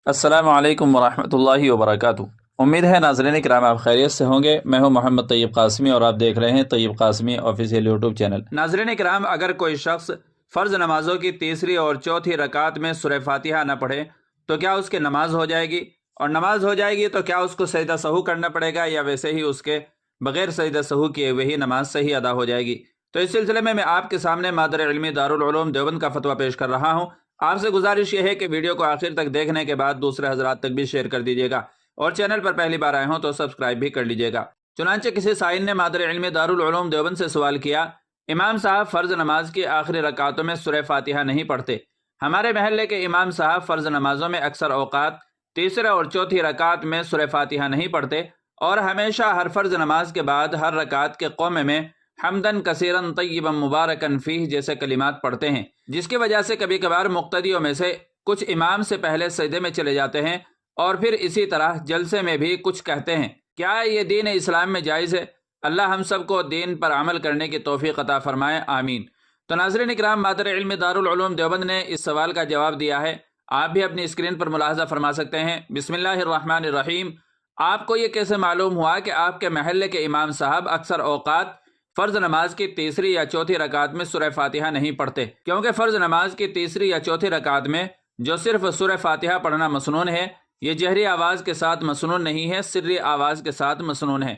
السلام علیکم ورحمۃ اللہ وبرکاتہ۔ امید ہے ناظرین کرام آپ خیریت سے ہوں گے۔ میں ہوں محمد طیب قاسمی اور آپ دیکھ رہے ہیں طیب قاسمی آفیشیل یوٹیوب چینل۔ ناظرین کرام، اگر کوئی شخص فرض نمازوں کی تیسری اور چوتھی رکعت میں سورہ فاتحہ نہ پڑھے تو کیا اس کی نماز ہو جائے گی؟ اور نماز ہو جائے گی تو کیا اس کو سجدہ سہو کرنا پڑے گا یا ویسے ہی اس کے بغیر سجدہ سہو کیے ہوئے ہی نماز صحیح ادا ہو جائے گی؟ تو اس سلسلے میں آپ کے سامنے مادر علمی دارالعلوم دیوبند کا فتویٰ پیش کر رہا ہوں۔ آپ سے گزارش یہ ہے کہ ویڈیو کو آخر تک دیکھنے کے بعد دوسرے حضرات تک بھی شیئر کر دیجیے گا، اور چینل پر پہلی بار آئے ہوں تو سبسکرائب بھی کر لیجیے گا۔ چنانچہ کسی سائل نے مادر علمی دارالعلوم دیوبند سے سوال کیا، امام صاحب فرض نماز کی آخری رکعتوں میں سورہ فاتحہ نہیں پڑھتے۔ ہمارے محلے کے امام صاحب فرض نمازوں میں اکثر اوقات تیسرے اور چوتھی رکعت میں سورہ فاتحہ نہیں پڑھتے، اور ہمیشہ ہر فرض نماز کے بعد ہر رکعت کے قومے میں حمدن کثیرن طیبا مبارکن فیہ جیسے کلمات پڑھتے ہیں، جس کی وجہ سے کبھی کبھار مقتدیوں میں سے کچھ امام سے پہلے سجدے میں چلے جاتے ہیں، اور پھر اسی طرح جلسے میں بھی کچھ کہتے ہیں۔ کیا یہ دین اسلام میں جائز ہے؟ اللہ ہم سب کو دین پر عمل کرنے کی توفیق عطا فرمائے، آمین۔ تو ناظرین اکرام، مادر علم دارالعلوم دیوبند نے اس سوال کا جواب دیا ہے، آپ بھی اپنی اسکرین پر ملاحظہ فرما سکتے ہیں۔ بسم اللہ الرحمن الرحیم۔ آپ کو یہ کیسے معلوم ہوا کہ آپ کے محلے کے امام صاحب اکثر اوقات فرض نماز کی تیسری یا چوتھی رکعت میں سورہ فاتحہ نہیں پڑھتے؟ کیونکہ فرض نماز کی تیسری یا چوتھی رکعت میں جو صرف سورہ فاتحہ پڑھنا مسنون ہے، یہ جہری آواز کے ساتھ مسنون نہیں ہے، سری آواز کے ساتھ مسنون ہے۔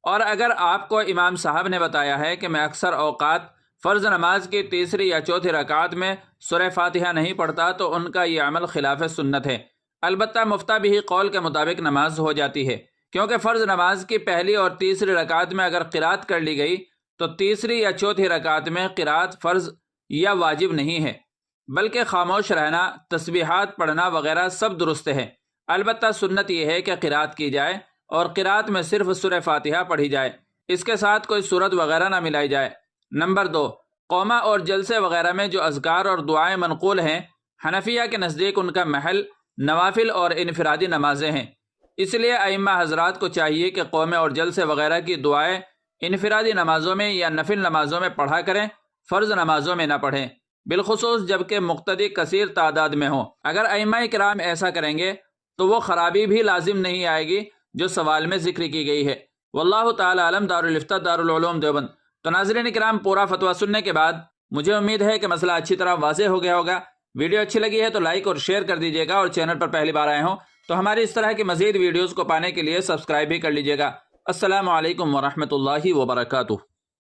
اور اگر آپ کو امام صاحب نے بتایا ہے کہ میں اکثر اوقات فرض نماز کی تیسری یا چوتھی رکعت میں سورہ فاتحہ نہیں پڑھتا تو ان کا یہ عمل خلاف سنت ہے۔ البتہ مفتہ بھی قول کے مطابق نماز ہو جاتی ہے، کیونکہ فرض نماز کی پہلی اور تیسری رکعت میں اگر قرات کر لی گئی تو تیسری یا چوتھی رکعت میں قرات فرض یا واجب نہیں ہے، بلکہ خاموش رہنا، تسبیحات پڑھنا وغیرہ سب درست ہے۔ البتہ سنت یہ ہے کہ قرات کی جائے اور قرات میں صرف سورہ فاتحہ پڑھی جائے، اس کے ساتھ کوئی سورت وغیرہ نہ ملائی جائے۔ نمبر 2، قومہ اور جلسے وغیرہ میں جو اذکار اور دعائیں منقول ہیں، حنفیہ کے نزدیک ان کا محل نوافل اور انفرادی نمازیں ہیں، اس لیے ائمہ حضرات کو چاہیے کہ قومے اور جلسے وغیرہ کی دعائیں انفرادی نمازوں میں یا نفل نمازوں میں پڑھا کریں، فرض نمازوں میں نہ پڑھیں، بالخصوص جبکہ مقتدی کثیر تعداد میں ہوں۔ اگر ائمہ کرام ایسا کریں گے تو وہ خرابی بھی لازم نہیں آئے گی جو سوال میں ذکر کی گئی ہے۔ واللہ تعالی عالم۔ دارالفتہ دارالعلوم دیوبند۔ تو ناظرین کرام، پورا فتویٰ سننے کے بعد مجھے امید ہے کہ مسئلہ اچھی طرح واضح ہو گیا ہوگا۔ ویڈیو اچھی لگی ہے تو لائک اور شیئر کر دیجیے گا، اور چینل پر پہلی بار آئے ہوں تو ہماری اس طرح کی مزید ویڈیوز کو پانے کے لیے سبسکرائب بھی کر لیجیے گا۔ السلام علیکم ورحمۃ اللہ وبرکاتہ۔